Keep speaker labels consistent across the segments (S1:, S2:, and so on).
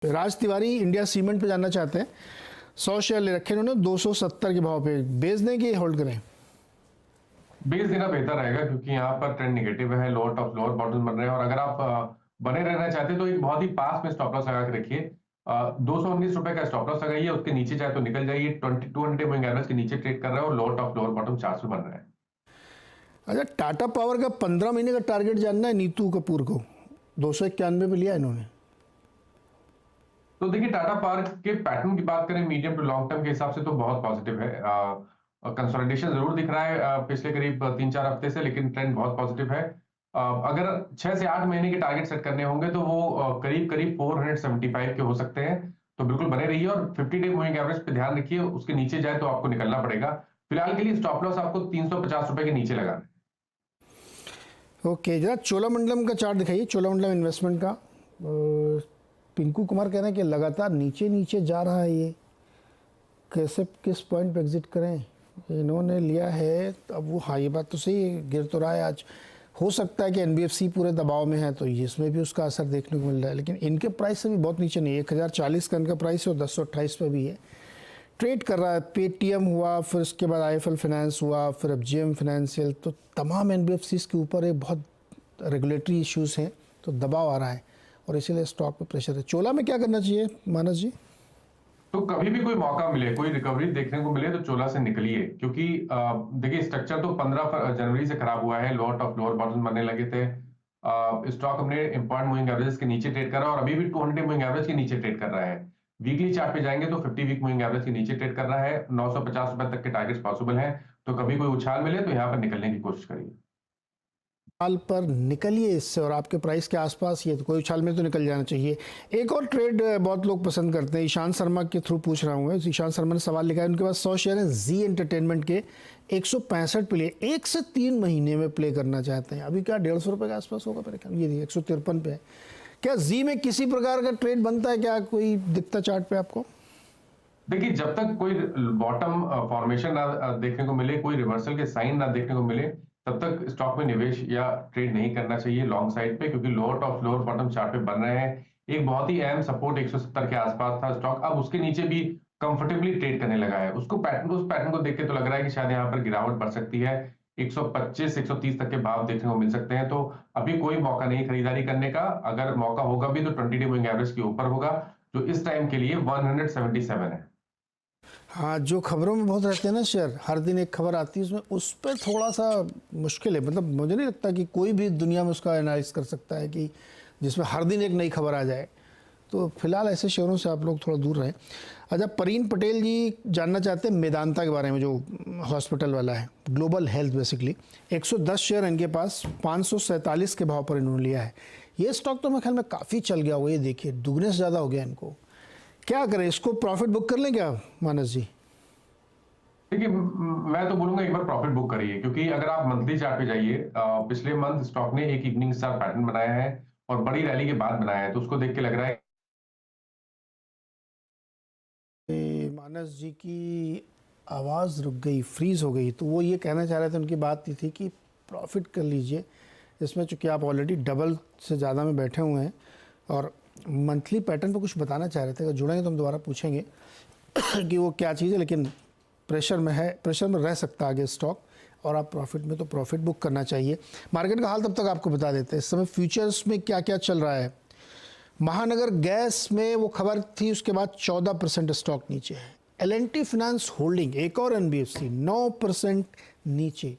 S1: Raj Tiwari India cement पे जानना चाहते हैं। 100 शेयर ले रखे इन्होंने 270 के भाव पे, बेच दें कि होल्ड करें?
S2: बेच देना बेहतर रहेगा क्योंकि यहाँ पर ट्रेंड निगेटिव है, लोअर टॉप लोअर बॉटम बन रहे हैं और अगर आप बने रहना चाहते हैं तो एक बहुत ही पास में स्टॉप लॉस लगा के रखिए। 219 रुपए का स्टॉप लॉस लगाइए, उसके नीचे चाहे तो निकल जाइए। 2200 मूविंग एवरेज के नीचे ट्रेड कर रहा है और lower top lower bottom chart बन रहा है।
S1: अच्छा, टाटा पावर का 15 महीने का टारगेट जानना है नीतू कपूर को। 291 पे लिया इन्होंने।
S2: तो देखिए, टाटा पावर के पैटर्न की बात करें मीडियम टू लॉन्ग टर्म के हिसाब से तो बहुत पॉजिटिव है। कंसोलिडेशन जरूर दिख रहा है पिछले करीब 3-4 हफ्ते से, लेकिन ट्रेंड बहुत पॉजिटिव है। अगर 6 से 8 महीने के टारगेट सेट करने होंगे तो वो करीब करीब 475 के हो सकते हैं। तो बिल्कुल बने रहिए और 50 डे मूविंग एवरेज पे ध्यान रखिए, उसके नीचे जाए तो आपको निकलना पड़ेगा। फिलहाल के लिए स्टॉप लॉस आपको 350 रुपए के नीचे लगाना है।
S1: ओके, जरा चोलामंडलम का चार्ट दिखाइए, चोलामंडलम इन्वेस्टमेंट का। पिंकू कुमार कह रहे हैं कि लगातार नीचे नीचे जा रहा है, ये कैसे, किस पॉइंट पे एग्जिट करें? इन्होंने लिया है तो अब वो, हाँ ये बात तो सही है, गिर तो रहा है आज। हो सकता है कि एनबीएफसी पूरे दबाव में है तो इसमें भी उसका असर देखने को मिल रहा है, लेकिन इनके प्राइस से भी बहुत नीचे नहीं है। 1040 का इनका प्राइस है और 1028 पे भी है, ट्रेड कर रहा है। पेटीएम हुआ, फिर उसके बाद आईएफएल फाइनेंस हुआ, फिर अब जेएम फाइनेंशियल, तो तमाम एनबीएफसीज के ऊपर एक बहुत रेगुलेटरी इश्यूज हैं, तो दबाव आ रहा है और इसीलिए स्टॉक पे प्रेशर है। चोला में क्या करना चाहिए मानस जी?
S2: तो कभी भी कोई मौका मिले, कोई रिकवरी देखने को मिले तो चोला से निकलिए, क्योंकि देखिए स्ट्रक्चर तो 15 जनवरी से खराब हुआ है, लोअर टॉप लोअर बॉटम बनने लगे थे। स्टॉक अपने इंपॉर्टेंट मूविंग एवरेज के नीचे ट्रेड कर रहा है और अभी भी 200 मूविंग एवरेज के नीचे ट्रेड कर रहा है। वीकली चार्ट पे जाएंगे तो 50 वीक मूविंग एवरेज के नीचे ट्रेड कर रहा है। 950 रुपए तक के टारगेट्स पॉसिबल है, तो कभी कोई उछाल मिले तो यहाँ पर निकलने की कोशिश करिए।
S1: उछाल पर निकलिए इससे, और आपके प्राइस के आसपास ये तो कोई उछाल में तो निकल जाना चाहिए। एक और ट्रेड बहुत लोग पसंद करते हैं, ईशान शर्मा के थ्रू पूछ रहा हूँ मैं। ईशान शर्मा ने सवाल लिखा है, उनके पास 100 शेयर हैं जी एंटरटेनमेंट के, 165 पे लिए, 1 से 3 महीने में प्ले करना चाहते हैं। अभी क्या 150 रुपये के आसपास होगा मेरे ख्याल, ये 153 पे है। क्या जी में किसी प्रकार का ट्रेड बनता है क्या, कोई दिखता चार्ट पे आपको?
S2: देखिए, जब तक कोई बॉटम फॉर्मेशन ना देखने को मिले, कोई रिवर्सल के साइन ना देखने को मिले, तब तक स्टॉक में निवेश या ट्रेड नहीं करना चाहिए लॉन्ग साइड पे, क्योंकि lower top lower bottom chart पे बन रहे हैं। एक बहुत ही अहम सपोर्ट 170 के आसपास था स्टॉक, अब उसके नीचे भी कंफर्टेबली ट्रेड करने लगा है। उसको पैटर्न उस पैटर्न को देख के तो लग रहा है कि शायद यहाँ पर गिरावट बढ़ सकती है। 125 130 तक के भाव देखने को मिल सकते हैं, तो अभी कोई मौका नहीं खरीदारी करने का। अगर मौका होगा भी तो 20 डे मूविंग एवरेज के ऊपर होगा, जो इस टाइम के लिए 177 है।
S1: हाँ, जो खबरों में बहुत रहते हैं ना शेयर, हर दिन एक खबर आती है उसमें, उस पर थोड़ा सा मुश्किल है। मतलब मुझे नहीं लगता कि कोई भी दुनिया में उसका एनालिसिस कर सकता है कि जिसमें हर दिन एक नई खबर आ जाए। तो फिलहाल ऐसे शेयरों से आप लोग थोड़ा दूर रहें। अच्छा, परीन पटेल जी जानना चाहते हैं मेदांता के बारे में, जो हॉस्पिटल वाला है, ग्लोबल हेल्थ बेसिकली। 110 शेयर इनके पास, 547 के भाव पर इन्होंने लिया है। ये स्टॉक तो मेरे ख्याल में काफ़ी चल गया होगा, ये देखिए दुगने से ज़्यादा हो गया इनको। क्या करें, इसको प्रॉफिट बुक कर लें क्या मानस जी?
S2: देखिए, मैं तो बोलूंगा एक बार प्रॉफिट बुक करिए, क्योंकि अगर आप मंथली चार्ट पे जाइए, पिछले मंथ स्टॉक ने एक इवनिंग स्टार पैटर्न बनाया है और बड़ी रैली के बाद बनाया है, तो उसको देख के लग रहा है।
S1: मानस जी की आवाज़ रुक गई, फ्रीज हो गई, तो वो ये कहना चाह रहे थे, उनकी बात ये थी कि प्रॉफिट कर लीजिए इसमें, चूँकि आप ऑलरेडी डबल से ज़्यादा में बैठे हुए हैं। और मंथली पैटर्न पे कुछ बताना चाह रहे थे, अगर जुड़ेंगे तो हम दोबारा पूछेंगे कि वो क्या चीज़ है, लेकिन प्रेशर में है, प्रेशर में रह सकता है आगे स्टॉक, और आप प्रॉफिट में तो प्रॉफिट बुक करना चाहिए। मार्केट का हाल तब तक आपको बता देते हैं, इस समय फ्यूचर्स में क्या क्या चल रहा है। महानगर गैस में वो खबर थी, उसके बाद 14% स्टॉक नीचे है। एल&टी फाइनेंस होल्डिंग, एक और एनबीएफसी, 9% नीचे।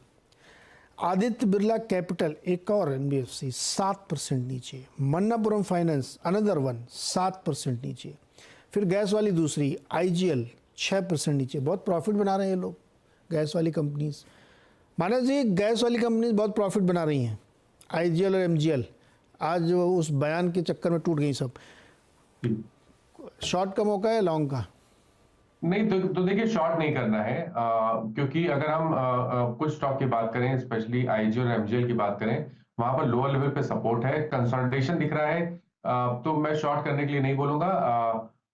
S1: आदित्य बिरला कैपिटल, एक और एनबीएफसी, 7% नीचे। मन्नापुरम फाइनेंस, अनदर वन, 7% नीचे। फिर गैस वाली दूसरी आईजीएल, 6% नीचे। बहुत प्रॉफिट बना रहे हैं ये लोग, गैस वाली कंपनीज। मानस जी, गैस वाली कंपनीज बहुत प्रॉफिट बना रही हैं, आईजीएल और एमजीएल। आज उस बयान के चक्कर में टूट गई सब। शॉर्ट का मौका है, लॉन्ग का?
S2: नहीं, तो देखिए, शॉर्ट नहीं करना है, क्योंकि अगर हम कुछ स्टॉक की बात करें, स्पेशली आईजीएल और एमजीएल की बात करें, वहां पर लोअर लेवल पे सपोर्ट है, कंसोलिडेशन दिख रहा है। तो मैं शॉर्ट करने के लिए नहीं बोलूंगा।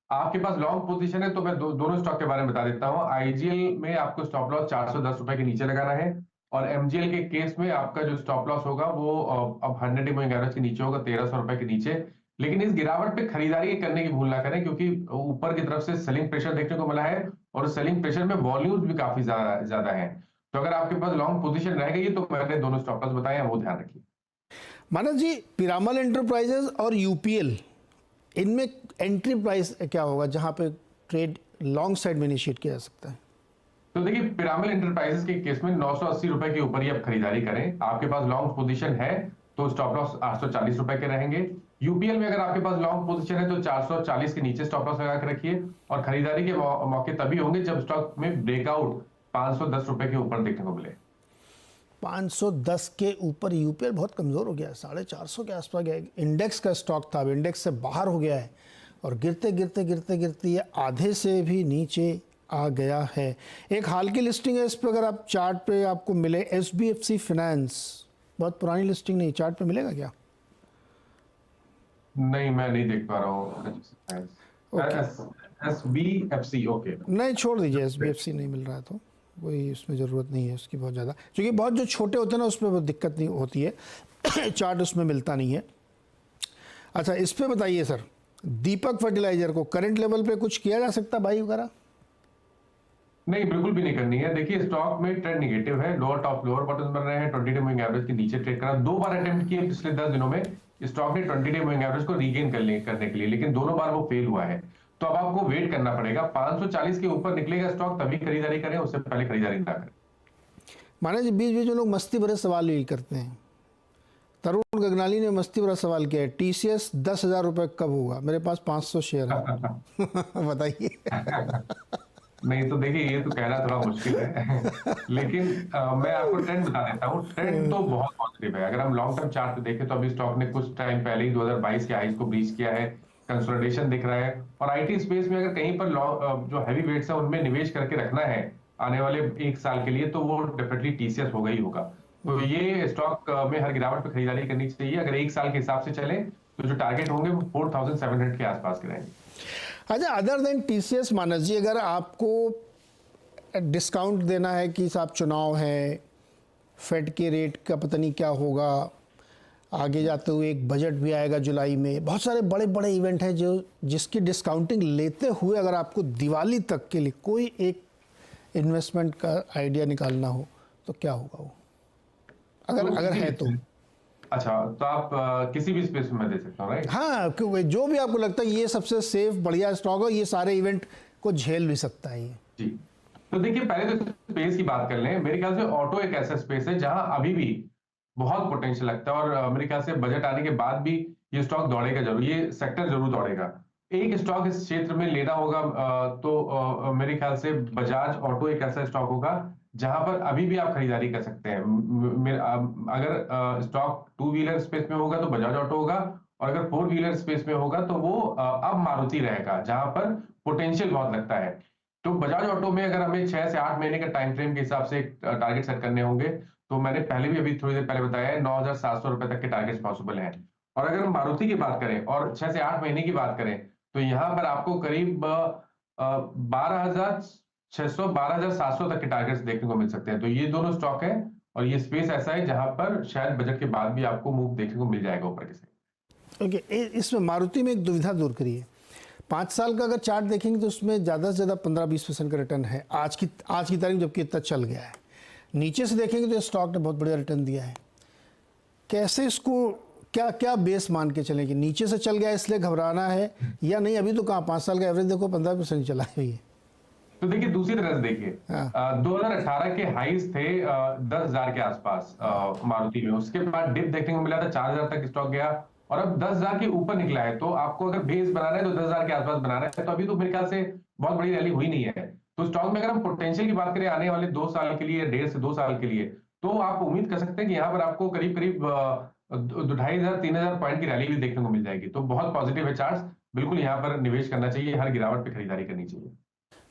S2: आपके पास लॉन्ग पोजीशन है तो मैं दोनों स्टॉक के बारे में बता देता हूँ। आईजीएल में आपको स्टॉप लॉस 410 रुपए के नीचे लगाना है, और एमजीएल के केस में आपका जो स्टॉप लॉस होगा वो अब 100 मूविंग एवरेज के नीचे होगा, 1300 रुपए के नीचे। लेकिन इस गिरावट पे खरीदारी करने की भूल ना करें, क्योंकि ऊपर की तरफ से सेलिंग प्रेशर देखने को मिला है और सेलिंग प्रेशर में वॉल्यूम्स भी काफी ज्यादा ज्यादा है। तो अगर आपके पास लॉन्ग पोजीशन रह गई तो मैंने दोनों स्टॉप लॉस बताए हैं, वो ध्यान रखिए।
S1: मानस जी, पिरामल एंटरप्राइजेज और यूपीएल, इनमें एंट्री प्राइस क्या होगा जहां पे ट्रेड लॉन्ग साइड में इनिशिएट किया जा सकता है?
S2: तो देखिए, पिरामिल एंटरप्राइजेस के केस में 980 रुपए के ऊपर ही आप खरीदारी करें। आपके पास लॉन्ग पोजीशन है तो स्टॉप लॉस 840 रुपए के रहेंगे। यूपीएल में अगर आपके पास लॉन्ग पोजीशन है तो 440 के नीचे स्टॉप लॉस लगा के रखिए, और खरीदारी के मौके तभी होंगे जब स्टॉक में ब्रेकआउट 510 रुपए के ऊपर देखने को मिले।
S1: 510 के ऊपर यूपीएल बहुत कमज़ोर हो गया है, 450 के आसपास गया है। इंडेक्स का स्टॉक था, अब इंडेक्स से बाहर हो गया है और गिरते गिरते गिरते गिरते ये आधे से भी नीचे आ गया है। एक हाल की लिस्टिंग है इस पर, अगर आप चार्ट पे आपको मिले, एसबीएफसी फाइनेंस, बहुत पुरानी लिस्टिंग नहीं, चार्ट पे मिलेगा क्या?
S2: नहीं, मैं नहीं देख पा रहा हूँ। SBFC, okay.
S1: नहीं, छोड़ दीजिए, एसबीएफसी नहीं मिल रहा है तो कोई उसमें ज़रूरत नहीं है उसकी बहुत ज़्यादा, क्योंकि बहुत जो छोटे होते हैं ना उसमें बहुत दिक्कत नहीं होती है चार्ट उसमें मिलता नहीं है। अच्छा, इस पे बताइए सर, दीपक फर्टिलाइजर को करंट लेवल पे कुछ किया जा सकता भाई वगैरह?
S2: नहीं, बिल्कुल भी नहीं करनी है। देखिए, स्टॉक में ट्रेंड निगेटिव है, लोअर टॉप लोअर बॉटम बन रहे हैं, 20 डे मूविंग एवरेज के नीचे ट्रेड करा। 2 बार अटेम्प्ट किए पिछले 10 दिनों में स्टॉक ने 20 डे मूविंग एवरेज को रीगेन करने के लिए, लेकिन दोनों बार वो फेल हुआ है। तो अब आपको वेट करना पड़ेगा, 540 के ऊपर निकलेगा स्टॉक तभी खरीदारी करें, उससे पहले खरीदारी ना करें।
S1: माना जी, बीच बीच में लोग मस्ती भरे सवाल यही करते हैं। तरुण गगनाली ने मस्ती भरा सवाल किया है, टीसीएस 10,000 रुपये कब होगा? मेरे पास 500 शेयर है बताइए।
S2: नहीं, तो देखिए, ये तो कहना थोड़ा मुश्किल है लेकिन मैं आपको ट्रेंड बता देता हूँ। ट्रेंड तो बहुत पॉजिटिव है। अगर हम लॉन्ग टर्म चार्ट पे देखें तो अभी स्टॉक ने कुछ टाइम पहले ही 2022 के हाईज को ब्रीच किया है, कंसोलिडेशन दिख रहा है। और आईटी स्पेस में अगर कहीं पर जो हैवी वेट्स है उनमें निवेश करके रखना है आने वाले 1 साल के लिए, तो वो डेफिनेटली टीसीएस होगा ही होगा। तो ये स्टॉक में हर गिरावट पे खरीदारी करनी चाहिए। अगर 1 साल के हिसाब से चले तो जो टारगेट होंगे वो 4700 के आसपास के रहेंगे।
S1: अच्छा, अदर देन टीसीएस मानस जी, अगर आपको डिस्काउंट देना है कि साहब चुनाव है, फेड के रेट का पता नहीं क्या होगा, आगे जाते हुए एक बजट भी आएगा जुलाई में, बहुत सारे बड़े बड़े इवेंट हैं जो जिसकी डिस्काउंटिंग लेते हुए अगर आपको दिवाली तक के लिए कोई एक इन्वेस्टमेंट का आइडिया निकालना हो तो क्या होगा वो, अगर है तो?
S2: अच्छा, तो आप किसी भी स्पेस में मैं दे सकता हूँ, राइट?
S1: हाँ, क्योंकि जो भी आपको लगता है ये सबसे सेफ बढ़िया स्टॉक है, ये सारे इवेंट को झेल भी सकता है ये।
S2: जी, तो देखिए, पहले तो स्पेस की बात कर लें। मेरे ख्याल से ऑटो एक ऐसा स्पेस है जहां अभी भी बहुत पोटेंशियल लगता है, और मेरे ख्याल से बजट आने के बाद भी ये स्टॉक दौड़ेगा जरूर, ये सेक्टर जरूर दौड़ेगा। एक स्टॉक इस क्षेत्र में लेना होगा तो मेरे ख्याल से बजाज ऑटो एक ऐसा स्टॉक होगा जहां पर अभी भी आप खरीदारी कर सकते हैं। अगर स्टॉक 2 व्हीलर स्पेस में होगा तो बजाज ऑटो होगा, और अगर 4 व्हीलर स्पेस में होगा तो वो अब मारुति रहेगा, जहां पर पोटेंशियल बहुत लगता है। तो बजाज ऑटो में अगर हमें 6 से 8 महीने के टाइम फ्रेम के हिसाब से टारगेट सेट करने होंगे, तो मैंने पहले भी अभी थोड़ी देर पहले बताया है 9,700 रुपए तक के टारगेट पॉसिबल हैं। और अगर हम मारुति की बात करें और 6 से 8 महीने की बात करें तो यहाँ पर आपको करीब 12,600 12,700 तक के टारगेट्स देखने को मिल सकते हैं। तो ये दोनों स्टॉक है, और ये स्पेस ऐसा है जहां पर शायद बजट के बाद भी आपको मूव देखने को मिल जाएगा ऊपर के साइड।
S1: ओके, इसमें मारुति में एक दुविधा दूर करिए। 5 साल का अगर चार्ट देखेंगे तो उसमें ज़्यादा से ज़्यादा 15-20% का रिटर्न है आज की तारीख, जबकि इतना चल गया है। नीचे से देखेंगे तो स्टॉक ने बहुत बढ़िया रिटर्न दिया है। कैसे इसको क्या क्या बेस मान के चलें कि नीचे से चल गया इसलिए घबराना है या नहीं? अभी तो कहाँ 5 साल का एवरेज देखो 15% चला है ये।
S2: तो देखिए, दूसरी तरह से देखिए, 2018 के हाईज थे 10,000 के आसपास मारुति में। उसके बाद डिप देखने को मिला था, 4,000 तक स्टॉक गया, और अब 10,000 के ऊपर निकला है। तो आपको अगर बेस बनाना है तो 10,000 के आसपास बनाना है। तो अभी तो मेरे ख्याल से बहुत बड़ी रैली हुई नहीं है। तो स्टॉक में अगर हम पोटेंशियल की बात करें आने वाले 2 साल के लिए, 1.5 से 2 साल के लिए, तो आप उम्मीद कर सकते हैं कि यहाँ पर आपको करीब करीब 2,500-3,000 पॉइंट की रैली भी देखने को मिल जाएगी। तो बहुत पॉजिटिव है चार्ट्स, बिल्कुल यहाँ पर निवेश करना चाहिए, हर गिरावट पे खरीदारी करनी चाहिए।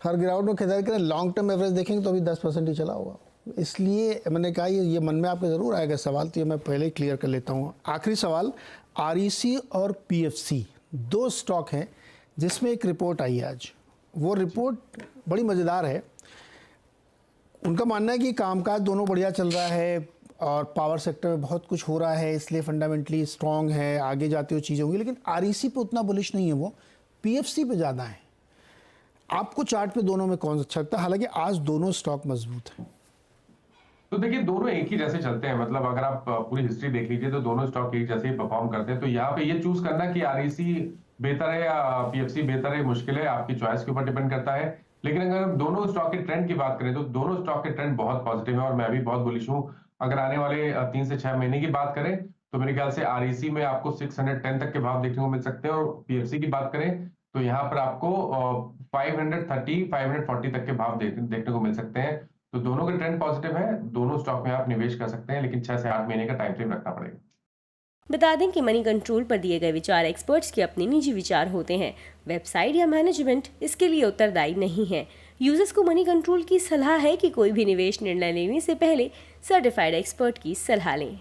S1: हर गिरावट में खरीदारी करें। लॉन्ग टर्म एवरेज देखेंगे तो अभी 10% ही चला होगा, इसलिए मैंने कहा ये मन में आपके ज़रूर आएगा सवाल, तो ये मैं पहले ही क्लियर कर लेता हूँ। आखिरी सवाल, आरईसी और पीएफसी 2 स्टॉक हैं जिसमें एक रिपोर्ट आई है आज। वो रिपोर्ट बड़ी मज़ेदार है। उनका मानना है कि कामकाज दोनों बढ़िया चल रहा है, और पावर सेक्टर में बहुत कुछ हो रहा है, इसलिए फंडामेंटली स्ट्रांग है, आगे जाते हुए चीज़ें होंगी। लेकिन आरईसी पे उतना बुलिश नहीं है, वो पीएफसी पे ज़्यादा है। आपको चार्ट पे दोनों में कौन अच्छा लगता है? हालांकि आज दोनों स्टॉक मजबूत हैं।
S2: तो देखिए दोनों एक ही जैसे चलते हैं, मतलब अगर आप पूरी हिस्ट्री देख लीजिए तो दोनों स्टॉक एक जैसे ही परफॉर्म करते हैं। तो यहाँ पे ये चूज करना कि आरईसी बेहतर है या पीएफसी बेहतर है, मुश्किल है, आपकी चॉइस के ऊपर डिपेंड करता है। लेकिन अगर हम दोनों स्टॉक के ट्रेंड की बात करें तो दोनों स्टॉक के ट्रेंड बहुत पॉजिटिव है और मैं भी बहुत बुलिश हूँ। अगर आने वाले 3 से 6 महीने की बात करें तो मेरे ख्याल से आरईसी में आपको 610 तक के भाव देखने को मिल सकते हैं, और पीएफसी की बात करें तो यहाँ पर आपको 530 540 तक के भाव देखने को मिल सकते हैं। तो दोनों का ट्रेंड पॉजिटिव है, दोनों स्टॉक में आप निवेश कर सकते हैं, लेकिन 6 से 8 महीने का टाइम फ्रेम रखना पड़ेगा।
S3: बता दें कि मनी कंट्रोल पर दिए गए विचार एक्सपर्ट्स के अपने निजी विचार होते हैं। वेबसाइट या मैनेजमेंट इसके लिए उत्तरदायी नहीं है। यूजर्स को मनी कंट्रोल की सलाह है कि कोई भी निवेश निर्णय लेने से पहले सर्टिफाइड एक्सपर्ट की सलाह लें।